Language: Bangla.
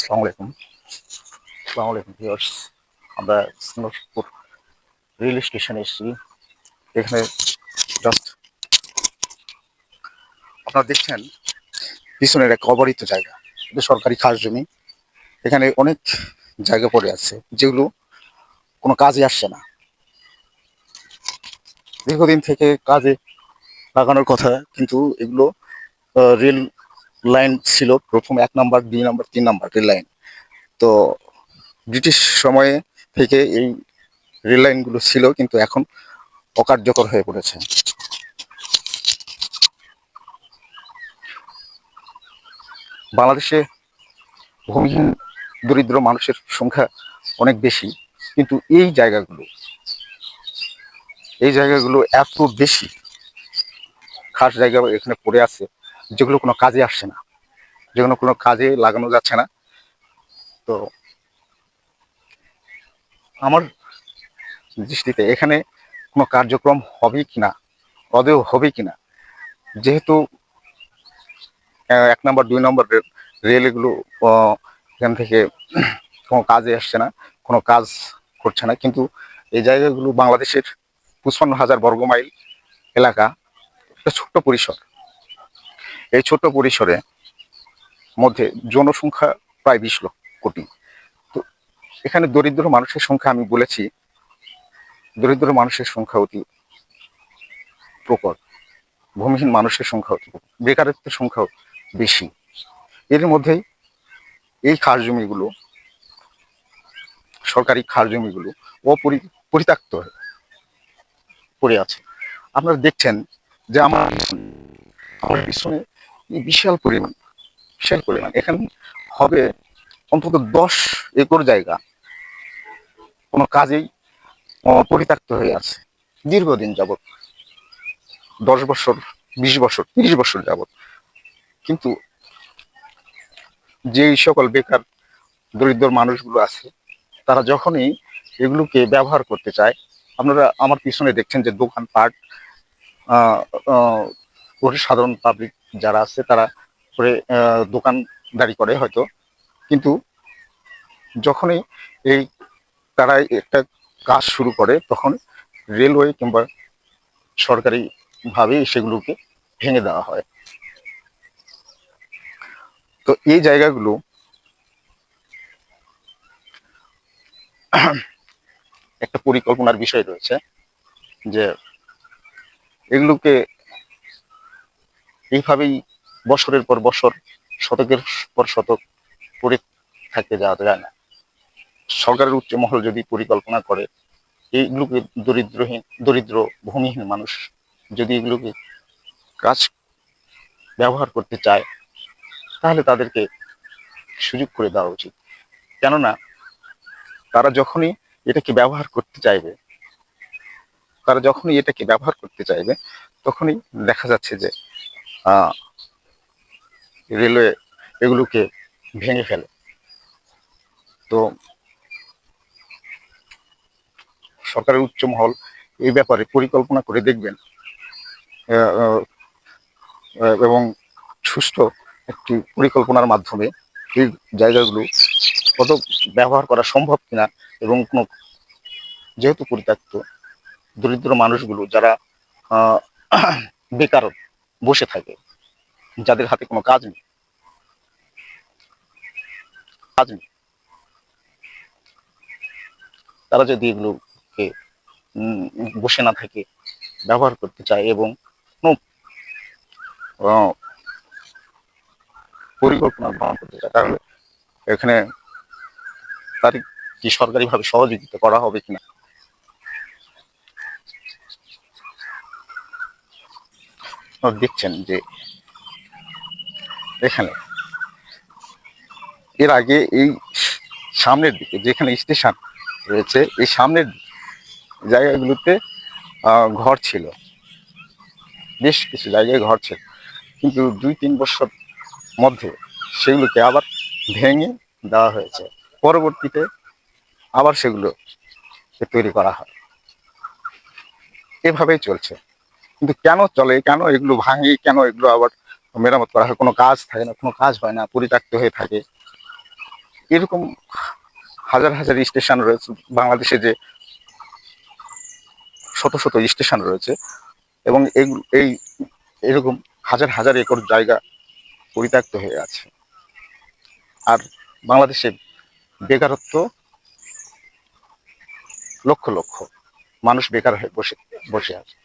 আসসালামু আলাইকুম। আসসালামু আলাইকুম ভিউয়ার্স। আমরা সিঙ্গাপুর রেল স্টেশনে এসেছি। এখানে জাস্ট আপনারা দেখছেন পিছনের এক অবরিত জায়গা। এটা সরকারি খাস জমি। এখানে অনেক জায়গা পড়ে আছে যেগুলো কোনো কাজে আসছে না। দীর্ঘদিন থেকে কাজে লাগানোর কথা, কিন্তু এগুলো রেল লাইন ছিল। প্রথম ১ number, ২ number, ৩ number rail line. তো ব্রিটিশ সময়ে থেকে এই রেল লাইনগুলো ছিল, কিন্তু এখন অকার্যকর হয়ে পড়েছে। বাংলাদেশে ভূমিহীন দরিদ্র মানুষের সংখ্যা অনেক বেশি, কিন্তু এই জায়গাগুলো এত বেশি খাস জায়গা এখানে পড়ে আছে যেগুলো কোনো কাজে আসছে না, যেগুলো কোনো কাজে লাগানো যাচ্ছে না। তো আমার দৃষ্টিতে এখানে কোনো কার্যক্রম হবে কিনা, আদৌ হবে কিনা, যেহেতু ১ নম্বর ২ নম্বর রেল এগুলো এখান থেকে কোনো কাজে আসছে না, কোনো কাজ করছে না। কিন্তু এই জায়গাগুলো বাংলাদেশের ৫৫,০০০ বর্গমাইল এলাকা, একটা ছোট্ট পরিসর। এই ছোট্ট পরিসরে মধ্যে জনসংখ্যা প্রায় ২০ কোটি। তো এখানে দরিদ্র মানুষের সংখ্যা, আমি বলেছি, দরিদ্র মানুষের সংখ্যা অতি প্রকট, ভূমিহীন মানুষের সংখ্যা অতি প্রকট, বেকারত্বের সংখ্যাও বেশি। এর মধ্যেই এই খাস জমিগুলো, সরকারি খাস জমিগুলো পরিত্যক্ত হয়ে পড়ে আছে। আপনারা দেখছেন যে আমার পিছনে বিশাল পরিমাণ এখানে হবে অন্তত ১০ একর জায়গা কোনো কাজেই পরিত্যক্ত হয়ে আছে দীর্ঘদিন যাবৎ, ১০ বছর, ২০ বছর, ৩০ বছর যাবৎ। কিন্তু যেই সকল বেকার দরিদ্র মানুষগুলো আছে, তারা যখনই এগুলোকে ব্যবহার করতে চায়, আপনারা আমার পিছনে দেখছেন যে দোকানপাট, আহ, আহ, করে সাধারণ পাবলিক যারা আছে তারা করে দোকানদারি করে হয়তো, কিন্তু যখনই এই তারা একটা কাজ শুরু করে, তখন রেলওয়ে কিংবা সরকারি ভাবে সেগুলোকে ভেঙে দেওয়া হয়। তো এই জায়গাগুলো একটা পরিকল্পনার বিষয় রয়েছে, যে এগুলোকে এইভাবেই বছরের পর বছর, শতকের পর শতক পড়ে থাকতে যাওয়া যায় না। সরকারের উচ্চ মহল যদি পরিকল্পনা করে, এইগুলোকে দরিদ্র ভূমিহীন মানুষ যদি এগুলোকে কাজ ব্যবহার করতে চায়, তাহলে তাদেরকে সুযোগ করে দেওয়া উচিত। কেননা তারা যখনই এটাকে ব্যবহার করতে চাইবে তারা যখনই এটাকে ব্যবহার করতে চাইবে, তখনই দেখা যাচ্ছে যে আহ, রেলওয়ে এগুলোকে ভেঙে ফেলে। তো সরকারের উচ্চ মহল এই ব্যাপারে পরিকল্পনা করে দেখবেন, আহ, আহ, এবং সুষ্ঠু একটি পরিকল্পনার মাধ্যমে এই জায়গাগুলো কত ব্যবহার করা সম্ভব কিনা, এবং কোনো, যেহেতু পরিত্যক্ত, দরিদ্র মানুষগুলো যারা আহ, বেকার বসে থাকে, যাদের হাতে কোনো কাজ নেই, তারা যদি এগুলোকে বসে না থাকে, ব্যবহার করতে চায় এবং কোনো আহ, পরিকল্পনা গ্রহণ করতে চায়, তাহলে এখানে তার কি সরকারিভাবে সহযোগিতা করা হবে কিনা। আপনারা দেখছেন যে এখানে এর আগে এই সামনের দিকে যেখানে স্টেশন রয়েছে, এই সামনের জায়গাগুলোতে ঘর ছিল, বেশ কিছু জায়গায় ঘর ছিল, কিন্তু ২-৩ বছর মধ্যে সেগুলোকে আবার ভেঙে দেওয়া হয়েছে। পরবর্তীতে আবার সেগুলো তৈরি করা হয়। এভাবেই চলছে। কিন্তু কেন চলে, কেন এগুলো ভাঙে, কেন এগুলো আবার মেরামত করা হয়, কোনো কাজ থাকে না, কোনো কাজ হয় না, পরিত্যক্ত হয়ে থাকে। এরকম হাজার হাজার স্টেশন রয়েছে বাংলাদেশে, যে শত শত স্টেশন রয়েছে, এবং এই এরকম হাজার হাজার একর জায়গা পরিত্যক্ত হয়ে আছে। আর বাংলাদেশে বেকারত্ব, লক্ষ লক্ষ মানুষ বেকার হয়ে বসে বসে আছে।